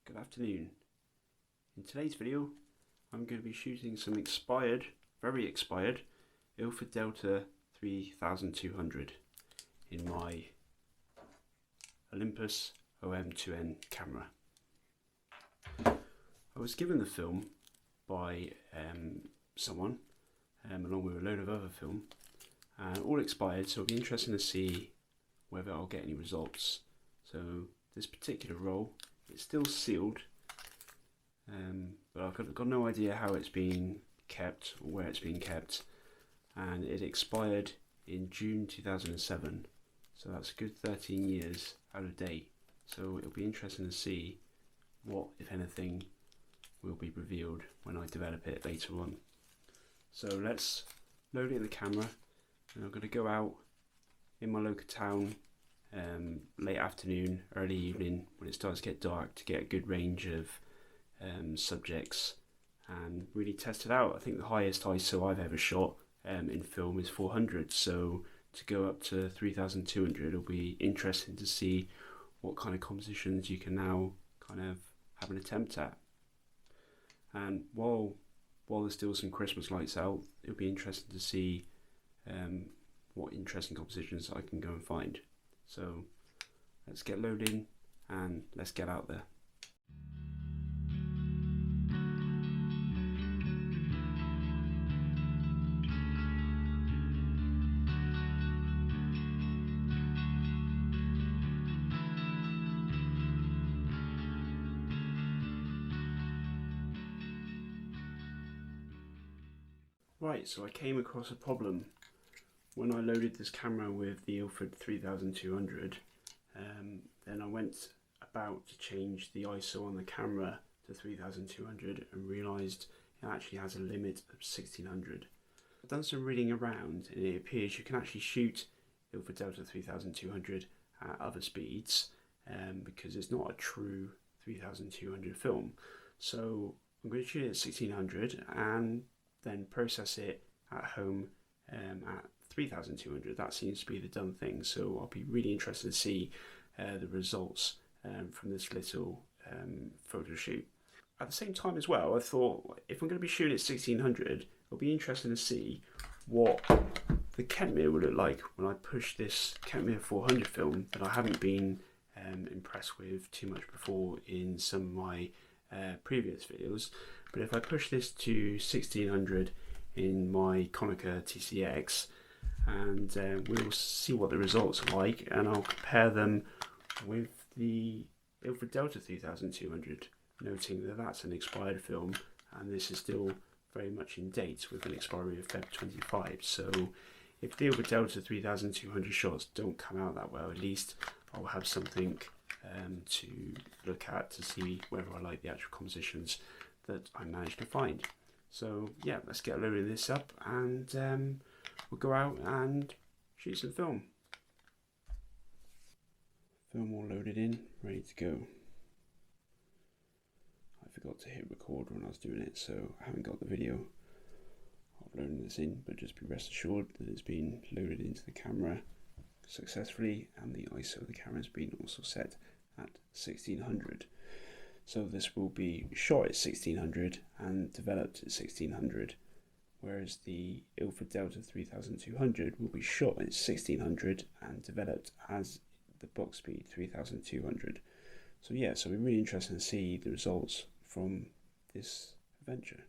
Good afternoon. In today's video I'm going to be shooting some very expired Ilford Delta 3200 in my Olympus OM2N camera. I was given the film by someone along with a load of other film, all expired, so it'll be interesting to see whether I'll get any results. So this particular roll, it's still sealed, but I've got no idea how it's being kept or where it's being kept, and it expired in June 2007, so that's a good 13 years out of date. So it'll be interesting to see what, if anything, will be revealed when I develop it later on. So let's load it in the camera, and I'm going to go out in my local town late afternoon, early evening, when it starts to get dark, to get a good range of subjects and really test it out. I think the highest ISO I've ever shot in film is 400, so to go up to 3200 it'll be interesting to see what kind of compositions you can now kind of have an attempt at. And while there's still some Christmas lights out, it'll be interesting to see what interesting compositions I can go and find. So let's get loading and let's get out there. Right, so I came across a problem when I loaded this camera with the Ilford 3200. Then I went about to change the ISO on the camera to 3200 and realised it actually has a limit of 1600. I've done some reading around, and it appears you can actually shoot Ilford Delta 3200 at other speeds because it's not a true 3200 film. So I'm going to shoot it at 1600 and then process it at home at 3200. That seems to be the done thing, so I'll be really interested to see the results from this little photo shoot. At the same time as well, I thought if I'm going to be shooting at 1600, it'll be interesting to see what the Kentmere will look like when I push this Kentmere 400 film that I haven't been impressed with too much before in some of my previous videos. But if I push this to 1600 in my Konica TCX, and we'll see what the results are like, and I'll compare them with the Ilford Delta 3200, noting that that's an expired film and this is still very much in date with an expiry of Feb 25. So if the Ilford Delta 3200 shots don't come out that well, at least I'll have something to look at to see whether I like the actual compositions that I managed to find. So yeah, let's get loading this up, and we'll go out and shoot some film. Film all loaded in, ready to go. I forgot to hit record when I was doing it, so I haven't got the video of loading this in, but just be rest assured that it's been loaded into the camera successfully, and the ISO of the camera has been also set at 1600. So this will be shot at 1600 and developed at 1600, whereas the Ilford Delta 3200 will be shot at 1600 and developed as the box speed 3200. So yeah, so it'll be really interesting to see the results from this adventure.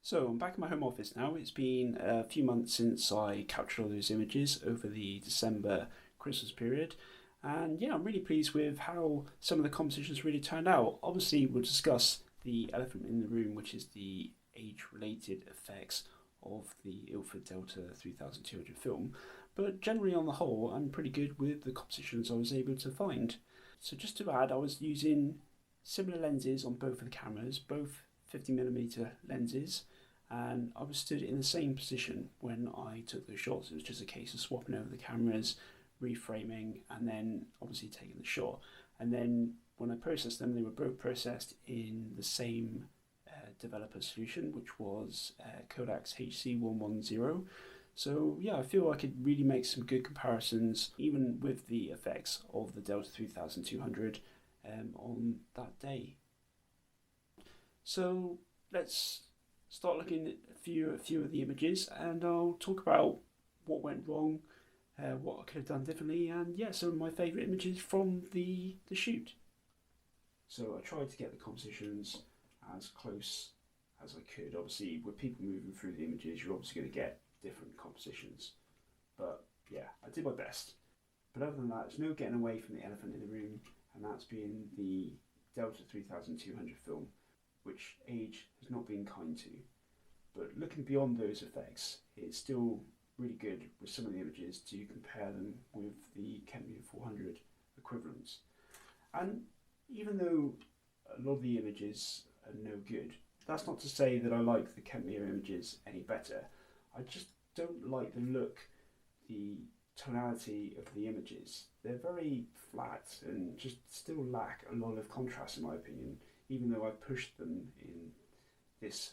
So I'm back in my home office now. It's been a few months since I captured all those images over the December Christmas period. And yeah, I'm really pleased with how some of the compositions really turned out. Obviously, we'll discuss the elephant in the room, which is the age-related effects of the Ilford Delta 3200 film. But generally on the whole, I'm pretty good with the compositions I was able to find. So just to add, I was using similar lenses on both of the cameras, both 50mm lenses, and I was stood in the same position when I took those shots. It was just a case of swapping over the cameras, reframing, and then obviously taking the shot. And then when I processed them, they were both processed in the same developer solution, which was Kodak's HC110. So yeah, I feel I could really make some good comparisons, even with the effects of the Delta 3200 on that day. So let's start looking at a few of the images, and I'll talk about what went wrong, what I could have done differently, and yeah, some of my favourite images from the shoot. So I tried to get the compositions as close as I could. Obviously, with people moving through the images, you're obviously going to get different compositions. But yeah, I did my best. But other than that, there's no getting away from the elephant in the room, and that's being the Delta 3200 film, which age has not been kind to. But looking beyond those effects, it's still really good with some of the images to compare them with the Kentmere 400 equivalents. And even though a lot of the images are no good, that's not to say that I like the Kentmere images any better. I just don't like the look, the tonality of the images. They're very flat and just still lack a lot of contrast in my opinion, even though I pushed them in this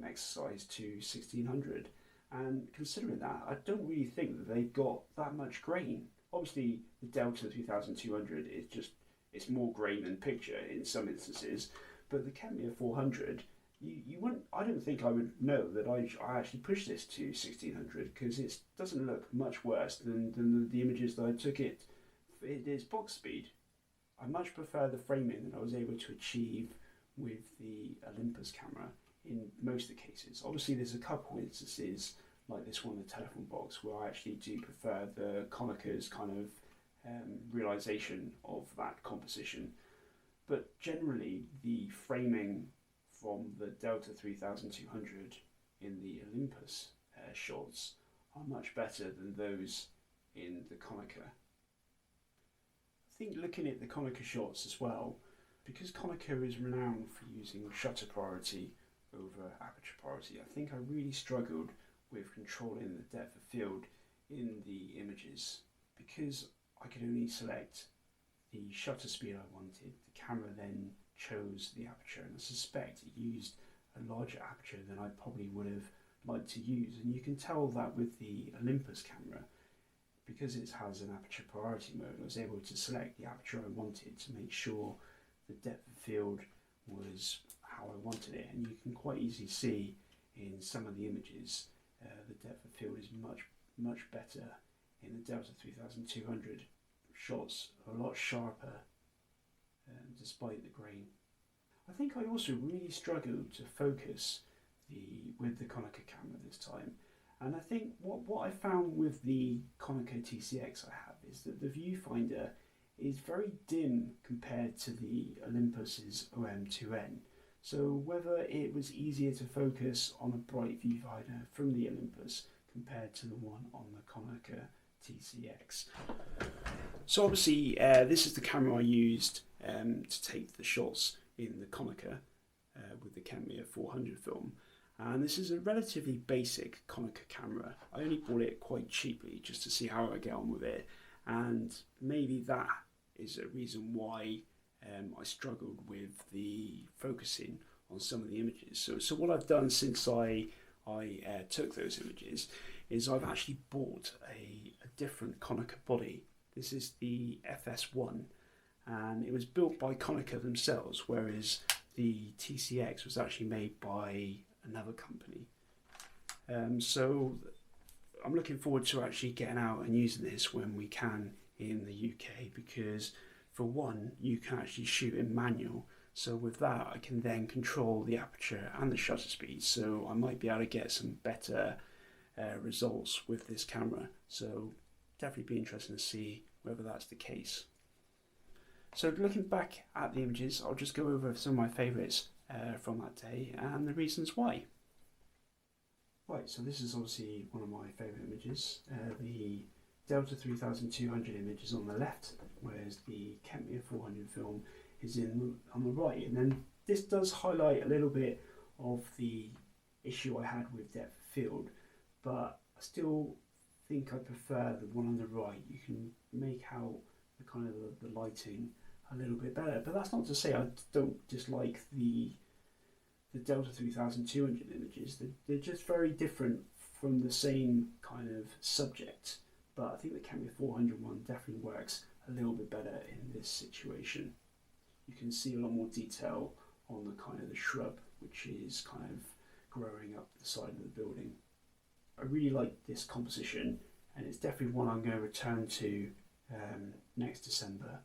exercise to 1600. And considering that, I don't really think that they've got that much grain. Obviously, the Delta 3200 is just, it's more grain than picture in some instances, but the Kentmere 400, you wouldn't, I don't think I would know that I actually pushed this to 1600, because it doesn't look much worse than the images that I took it. It is box speed. I much prefer the framing that I was able to achieve with the Olympus camera in most of the cases. Obviously there's a couple instances like this one, the telephone box, where I actually do prefer the Konica's kind of realization of that composition. But generally the framing from the Delta 3200 in the Olympus shots are much better than those in the Konica. I think looking at the Konica shots as well, because Konica is renowned for using shutter priority over aperture priority, I think I really struggled with controlling the depth of field in the images. Because I could only select the shutter speed I wanted, the camera then chose the aperture, and I suspect it used a larger aperture than I probably would have liked to use. And you can tell that with the Olympus camera, because it has an aperture priority mode, I was able to select the aperture I wanted to make sure the depth of field was how I wanted it. And you can quite easily see in some of the images the depth of field is much better in the Delta 3200 shots, a lot sharper despite the grain. I think I also really struggled to focus with the Konica camera this time. And I think what I found with the Konica TCX I have is that the viewfinder is very dim compared to the Olympus's OM2N. So whether it was easier to focus on a bright viewfinder from the Olympus compared to the one on the Konica TCX. So obviously this is the camera I used to take the shots in the Konica with the Kentmere 400 film. And this is a relatively basic Konica camera. I only bought it quite cheaply just to see how I get on with it. And maybe that is a reason why I struggled with the focusing on some of the images. So what I've done since I took those images is I've actually bought a different Konica body. This is the FS1, and it was built by Konica themselves, whereas the TCX was actually made by another company. So I'm looking forward to actually getting out and using this when we can in the UK, because for one, you can actually shoot in manual, So with that, I can then control the aperture and the shutter speed, so I might be able to get some better results with this camera. So definitely be interesting to see whether that's the case. So looking back at the images, I'll just go over some of my favourites from that day and the reasons why. Right, so this is obviously one of my favourite images. The Delta 3200 image is on the left, whereas the Kentmere 400 film is on the right. And then this does highlight a little bit of the issue I had with depth of field, but I still think I prefer the one on the right. You can make out the kind of the lighting a little bit better, but that's not to say I don't dislike the Delta 3200 images. They're just very different from the same kind of subject, but I think the Kentmere 400 one definitely works a little bit better in this situation. You can see a lot more detail on the kind of the shrub, which is kind of growing up the side of the building. I really like this composition, and it's definitely one I'm going to return to next December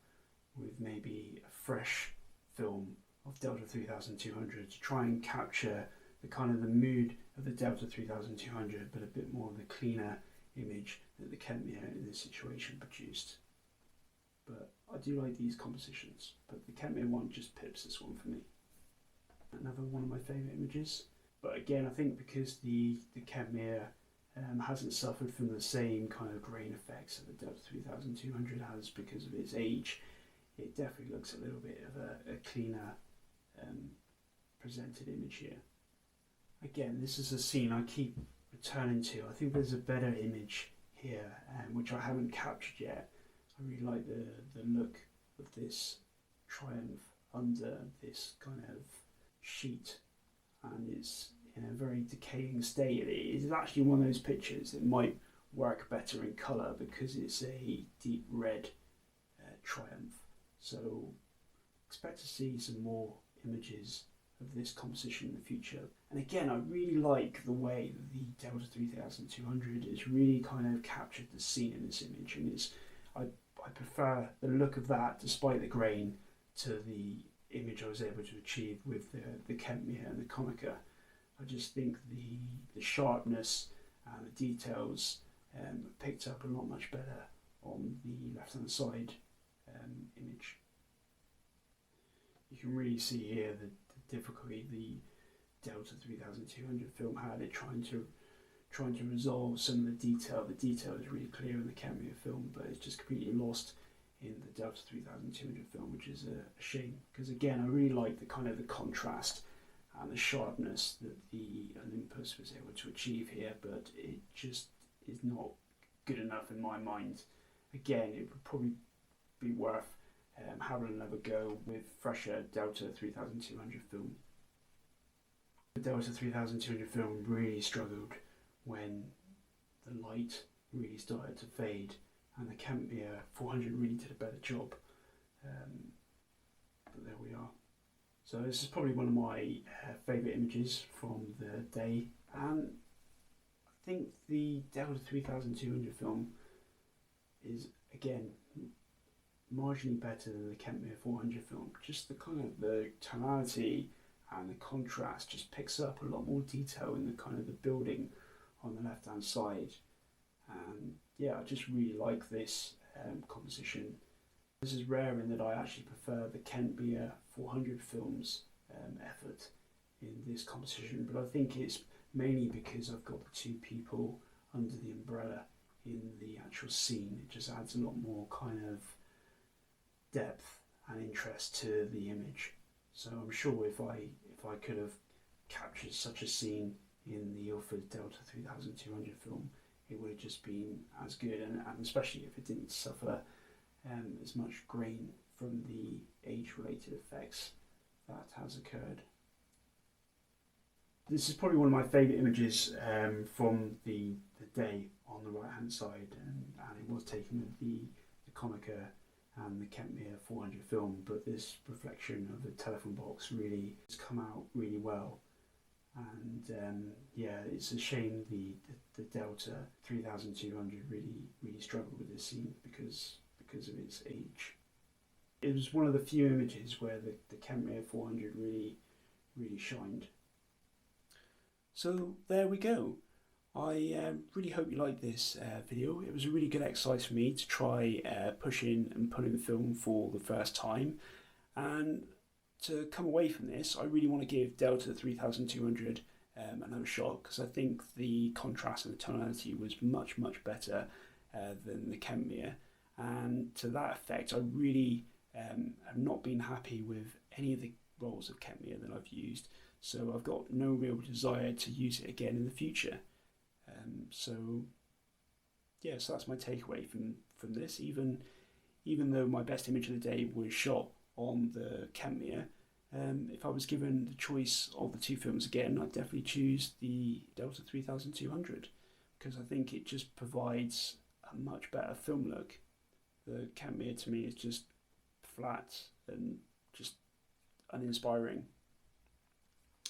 with maybe a fresh film of Delta 3200 to try and capture the kind of the mood of the Delta 3200, but a bit more of the cleaner image that the Kentmere in this situation produced. But I do like these compositions, but the Kentmere one just pips this one for me. Another one of my favourite images, but again I think because the Kentmere hasn't suffered from the same kind of grain effects that the Delta 3200 has because of its age, it definitely looks a little bit of a cleaner presented image here. Again, this is a scene I keep returning to. I think there's a better image here, which I haven't captured yet. I really like the look of this Triumph under this kind of sheet, and it's in a very decaying state. It is actually one of those pictures that might work better in colour because it's a deep red Triumph. So expect to see some more images of this composition in the future. And again, I really like the way that the Delta 3200 has really kind of captured the scene in this image, and I prefer the look of that despite the grain to the image I was able to achieve with the Kentmere and the Konica. I just think the sharpness and the details picked up a lot much better on the left hand side image. You can really see here the difficulty the Delta 3200 film had at trying to resolve some of the detail. The detail is really clear in the Kentmere film, but it's just completely lost in the Delta 3200 film, which is a shame, because again I really like the kind of the contrast and the sharpness that the Olympus was able to achieve here, but it just is not good enough in my mind. Again, it would probably be worth having another go with fresher Delta 3200 film. The Delta 3200 film really struggled when the light really started to fade, and the Kentmere 400 really did a better job. But there we are. So this is probably one of my favourite images from the day, and I think the Delta 3200 film is again marginally better than the Kentmere 400 film. Just the kind of the tonality and the contrast just picks up a lot more detail in the kind of the building on the left hand side, and yeah, I just really like this composition. This is rare in that I actually prefer the Kentmere 400 film's effort in this composition, but I think it's mainly because I've got the two people under the umbrella in the actual scene. It just adds a lot more kind of depth and interest to the image. So I'm sure if I could have captured such a scene in the Ilford Delta 3200 film, it would have just been as good, and especially if it didn't suffer as much grain from the age-related effects that has occurred. This is probably one of my favourite images from the day on the right hand side, and it was taken with the Konica and the Kentmere 400 film, but this reflection of the telephone box really has come out really well. And yeah, it's a shame the Delta 3200 really struggled with this scene because of its age. It was one of the few images where the Kentmere 400 really shined. So there we go. I really hope you liked this video. It was a really good exercise for me to try pushing and pulling the film for the first time, and to come away from this I really want to give Delta 3200 another shot, because I think the contrast and the tonality was much better than the Kentmere, and to that effect I really have not been happy with any of the rolls of Kentmere that I've used, so I've got no real desire to use it again in the future. So that's my takeaway from this. Even though my best image of the day was shot on the Kentmere, if I was given the choice of the two films again, I'd definitely choose the Delta 3200, because I think it just provides a much better film look. The Kentmere to me is just flat and just uninspiring.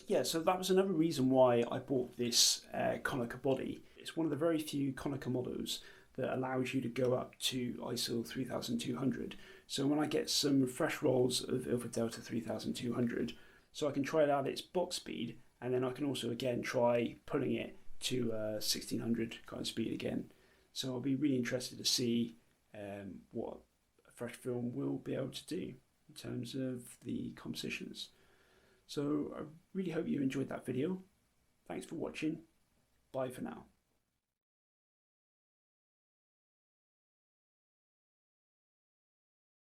Yeah, so that was another reason why I bought this Konica body. It's one of the very few Konica models that allows you to go up to ISO 3200. So when I get some fresh rolls of Ilford Delta 3200, so I can try it out at its box speed, and then I can also again try putting it to 1600 kind of speed again. So I'll be really interested to see what a fresh film will be able to do in terms of the compositions. So I really hope you enjoyed that video. Thanks for watching. Bye for now.